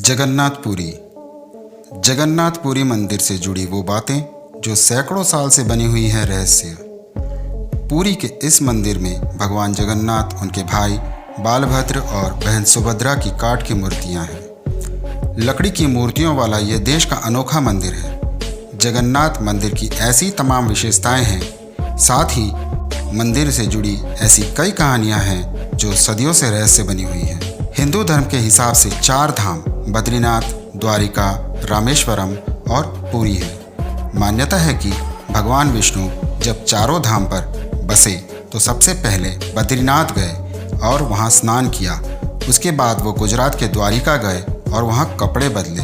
जगन्नाथपुरी। जगन्नाथपुरी मंदिर से जुड़ी वो बातें जो सैकड़ों साल से बनी हुई हैं रहस्य। पुरी के इस मंदिर में भगवान जगन्नाथ, उनके भाई बालभद्र और बहन सुभद्रा की काठ की मूर्तियां हैं। लकड़ी की मूर्तियों वाला यह देश का अनोखा मंदिर है। जगन्नाथ मंदिर की ऐसी तमाम विशेषताएं हैं, साथ ही मंदिर से जुड़ी ऐसी कई कहानियां हैं जो सदियों से रहस्य बनी हुई हैं। हिंदू धर्म के हिसाब से 4 धाम बद्रीनाथ, द्वारिका, रामेश्वरम और पुरी है। मान्यता है कि भगवान विष्णु जब चारों धाम पर बसे तो सबसे पहले बद्रीनाथ गए और वहां स्नान किया। उसके बाद वो गुजरात के द्वारिका गए और वहां कपड़े बदले।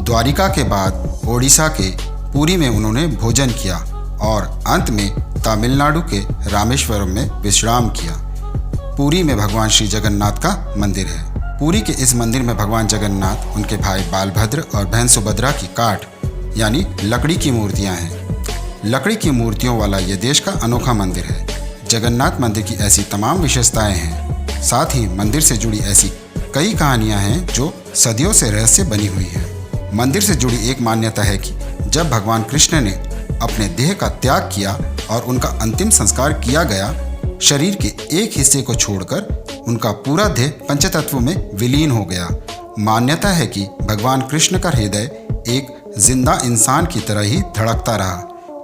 द्वारिका के बाद ओडिशा के पुरी में उन्होंने भोजन किया और अंत में तमिलनाडु के रामेश्वरम में विश्राम किया। पुरी में भगवान श्री जगन्नाथ का मंदिर है। पुरी के इस मंदिर में भगवान जगन्नाथ, उनके भाई बालभद्र और बहन सुभद्रा की काठ यानी लकड़ी की मूर्तियां हैं। लकड़ी की मूर्तियों वाला यह देश का अनोखा मंदिर है। जगन्नाथ मंदिर की ऐसी तमाम विशेषताएं हैं, साथ ही मंदिर से जुड़ी ऐसी कई कहानियां हैं जो सदियों से रहस्य बनी हुई है। मंदिर से जुड़ी एक मान्यता है कि जब भगवान कृष्ण ने अपने देह का त्याग किया और उनका अंतिम संस्कार किया गया, शरीर के एक हिस्से को छोड़कर उनका पूरा देह पंचतत्व में विलीन हो गया। मान्यता है कि भगवान कृष्ण का हृदय एक जिंदा इंसान की तरह ही धड़कता रहा।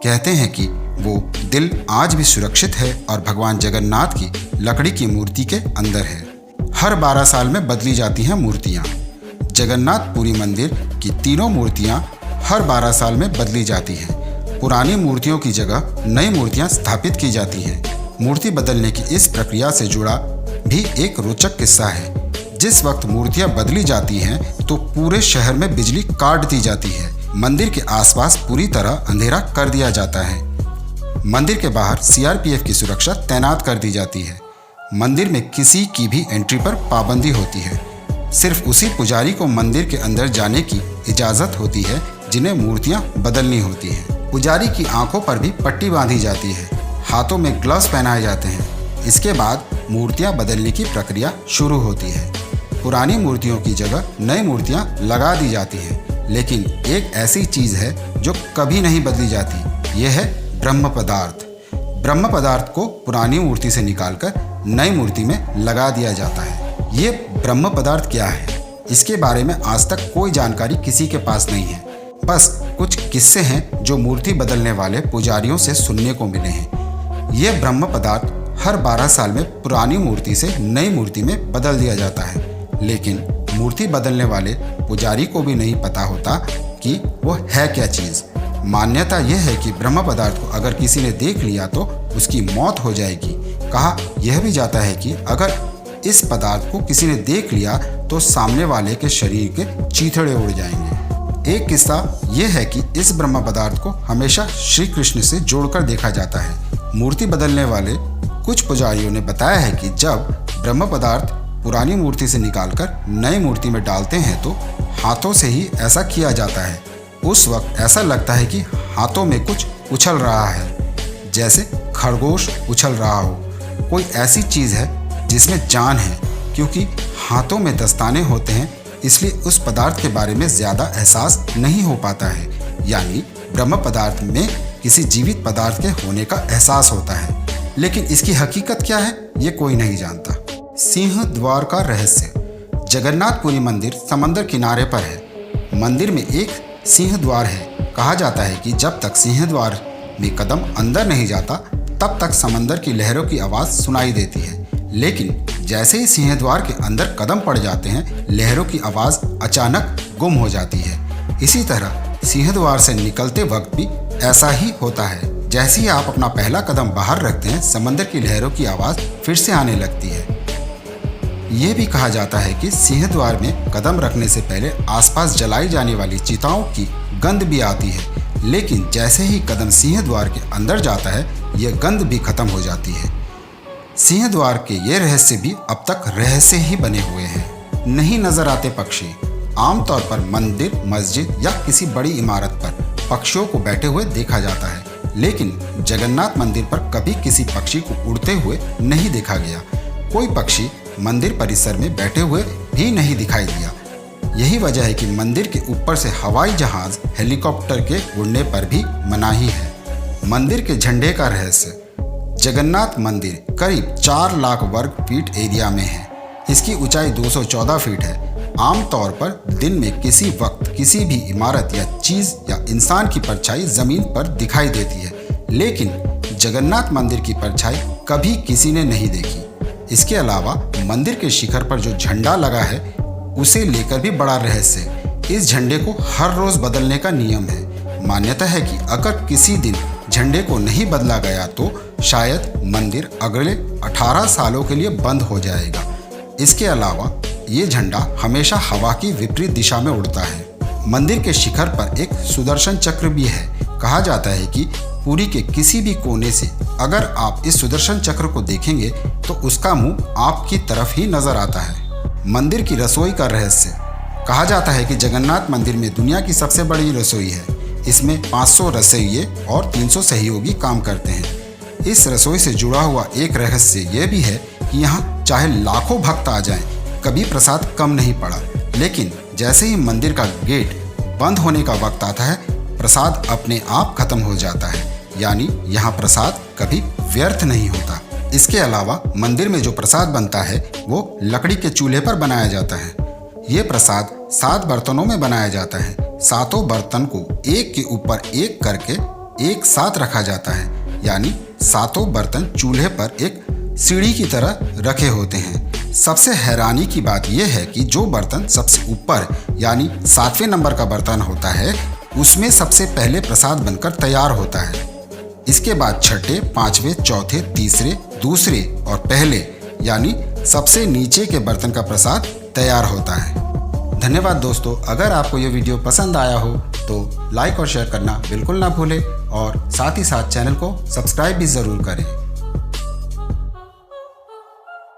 कहते हैं कि वो दिल आज भी सुरक्षित है और भगवान जगन्नाथ की लकड़ी की मूर्ति के अंदर है। हर 12 साल में बदली जाती हैं मूर्तियाँ। जगन्नाथपुरी मंदिर की तीनों मूर्तियाँ हर 12 साल में बदली जाती हैं। पुरानी मूर्तियों की जगह नई मूर्तियाँ स्थापित की जाती हैं। मूर्ति बदलने की इस प्रक्रिया से जुड़ा भी एक रोचक किस्सा है। जिस वक्त मूर्तियां बदली जाती हैं तो पूरे शहर में बिजली काट दी जाती है। मंदिर के आसपास पूरी तरह अंधेरा कर दिया जाता है। मंदिर के बाहर सीआरपीएफ की सुरक्षा तैनात कर दी जाती है। मंदिर में किसी की भी एंट्री पर पाबंदी होती है। सिर्फ उसी पुजारी को मंदिर के अंदर जाने की इजाज़त होती है जिन्हें मूर्तियां बदलनी होती हैं। पुजारी की आंखों पर भी पट्टी बांधी जाती है। हाथों में ग्लव्स पहनाए जाते हैं। इसके बाद मूर्तियां बदलने की प्रक्रिया शुरू होती है। पुरानी मूर्तियों की जगह नई मूर्तियां लगा दी जाती हैं। लेकिन एक ऐसी चीज़ है जो कभी नहीं बदली जाती, यह है ब्रह्म पदार्थ। ब्रह्म पदार्थ को पुरानी मूर्ति से निकालकर नई मूर्ति में लगा दिया जाता है। ये ब्रह्म पदार्थ क्या है, इसके बारे में आज तक कोई जानकारी किसी के पास नहीं है। बस कुछ किस्से हैं जो मूर्ति बदलने वाले पुजारियों से सुनने को मिले हैं। ये ब्रह्म पदार्थ हर 12 साल में पुरानी मूर्ति से नई मूर्ति में बदल दिया जाता है। लेकिन मूर्ति बदलने वाले पुजारी को भी नहीं पता होता कि वो है क्या चीज़। मान्यता यह है कि ब्रह्म पदार्थ को अगर किसी ने देख लिया तो उसकी मौत हो जाएगी। कहा यह भी जाता है कि अगर इस पदार्थ को किसी ने देख लिया तो सामने वाले के शरीर के चीथड़े उड़ जाएंगे। एक किस्सा यह है कि इस ब्रह्म पदार्थ को हमेशा श्री कृष्ण से जोड़कर देखा जाता है। मूर्ति बदलने वाले कुछ पुजारियों ने बताया है कि जब ब्रह्म पदार्थ पुरानी मूर्ति से निकालकर नई मूर्ति में डालते हैं तो हाथों से ही ऐसा किया जाता है। उस वक्त ऐसा लगता है कि हाथों में कुछ उछल रहा है, जैसे खरगोश उछल रहा हो। कोई ऐसी चीज़ है जिसमें जान है। क्योंकि हाथों में दस्ताने होते हैं इसलिए उस पदार्थ के बारे में ज़्यादा एहसास नहीं हो पाता है। यानी ब्रह्म पदार्थ में किसी जीवित पदार्थ के होने का एहसास होता है। लेकिन इसकी हकीकत क्या है ये कोई नहीं जानता। सिंह द्वार का रहस्य। जगन्नाथपुरी मंदिर समंदर किनारे पर है। मंदिर में एक सिंह द्वार है। कहा जाता है कि जब तक सिंह द्वार में कदम अंदर नहीं जाता तब तक समंदर की लहरों की आवाज़ सुनाई देती है। लेकिन जैसे ही सिंह द्वार के अंदर कदम पड़ जाते हैं, लहरों की आवाज़ अचानक गुम हो जाती है। इसी तरह सिंह द्वार से निकलते वक्त भी ऐसा ही होता है। जैसे ही आप अपना पहला कदम बाहर रखते हैं, समंदर की लहरों की आवाज़ फिर से आने लगती है। ये भी कहा जाता है कि सिंह द्वार में कदम रखने से पहले आसपास जलाई जाने वाली चिताओं की गंध भी आती है। लेकिन जैसे ही कदम सिंह द्वार के अंदर जाता है, यह गंध भी खत्म हो जाती है। सिंह द्वार के ये रहस्य भी अब तक रहस्य ही बने हुए हैं। नहीं नजर आते पक्षी। आमतौर पर मंदिर, मस्जिद या किसी बड़ी इमारत पर पक्षियों को बैठे हुए देखा जाता है। लेकिन जगन्नाथ मंदिर पर कभी किसी पक्षी को उड़ते हुए नहीं देखा गया। कोई पक्षी मंदिर परिसर में बैठे हुए भी नहीं दिखाई दिया। यही वजह है कि मंदिर के ऊपर से हवाई जहाज, हेलीकॉप्टर के उड़ने पर भी मनाही है। मंदिर के झंडे का रहस्य। जगन्नाथ मंदिर करीब 4 लाख वर्ग फीट एरिया में है। इसकी ऊंचाई 214 फीट है। आमतौर पर दिन में किसी वक्त किसी भी इमारत या चीज या इंसान की परछाई जमीन पर दिखाई देती है, लेकिन जगन्नाथ मंदिर की परछाई कभी किसी ने नहीं देखी। इसके अलावा मंदिर के शिखर पर जो झंडा लगा है उसे लेकर भी बड़ा रहस्य है। इस झंडे को हर रोज बदलने का नियम है। मान्यता है कि अगर किसी दिन झंडे को नहीं बदला गया तो शायद मंदिर अगले 18 सालों के लिए बंद हो जाएगा। इसके अलावा ये झंडा हमेशा हवा की विपरीत दिशा में उड़ता है। मंदिर के शिखर पर एक सुदर्शन चक्र भी है। कहा जाता है कि पुरी के किसी भी कोने से अगर आप इस सुदर्शन चक्र को देखेंगे तो उसका मुंह आपकी तरफ ही नजर आता है। मंदिर की रसोई का रहस्य। कहा जाता है कि जगन्नाथ मंदिर में दुनिया की सबसे बड़ी रसोई है। इसमें 500 रसोइये और 300 सहयोगी काम करते हैं। इस रसोई से जुड़ा हुआ एक रहस्य ये भी है कि यहाँ चाहे लाखों भक्त आ जाएं, कभी प्रसाद कम नहीं पड़ा। लेकिन जैसे ही मंदिर का गेट बंद होने का वक्त आता है, प्रसाद अपने आप खत्म हो जाता है। यानी यहाँ प्रसाद कभी व्यर्थ नहीं होता। इसके अलावा मंदिर में जो प्रसाद बनता है वो लकड़ी के चूल्हे पर बनाया जाता है। ये प्रसाद 7 बर्तनों में बनाया जाता है। 7 बर्तन को एक के ऊपर एक करके एक साथ रखा जाता है। यानी 7 बर्तन चूल्हे पर एक सीढ़ी की तरह रखे होते हैं। सबसे हैरानी की बात यह है कि जो बर्तन सबसे ऊपर यानी 7वें नंबर का बर्तन होता है उसमें सबसे पहले प्रसाद बनकर तैयार होता है। इसके बाद छठे, 5वें, चौथे, तीसरे, दूसरे और पहले यानी सबसे नीचे के बर्तन का प्रसाद तैयार होता है। धन्यवाद दोस्तों। अगर आपको ये वीडियो पसंद आया हो तो लाइक और शेयर करना बिल्कुल ना भूलें और साथ ही साथ चैनल को सब्सक्राइब भी ज़रूर करें।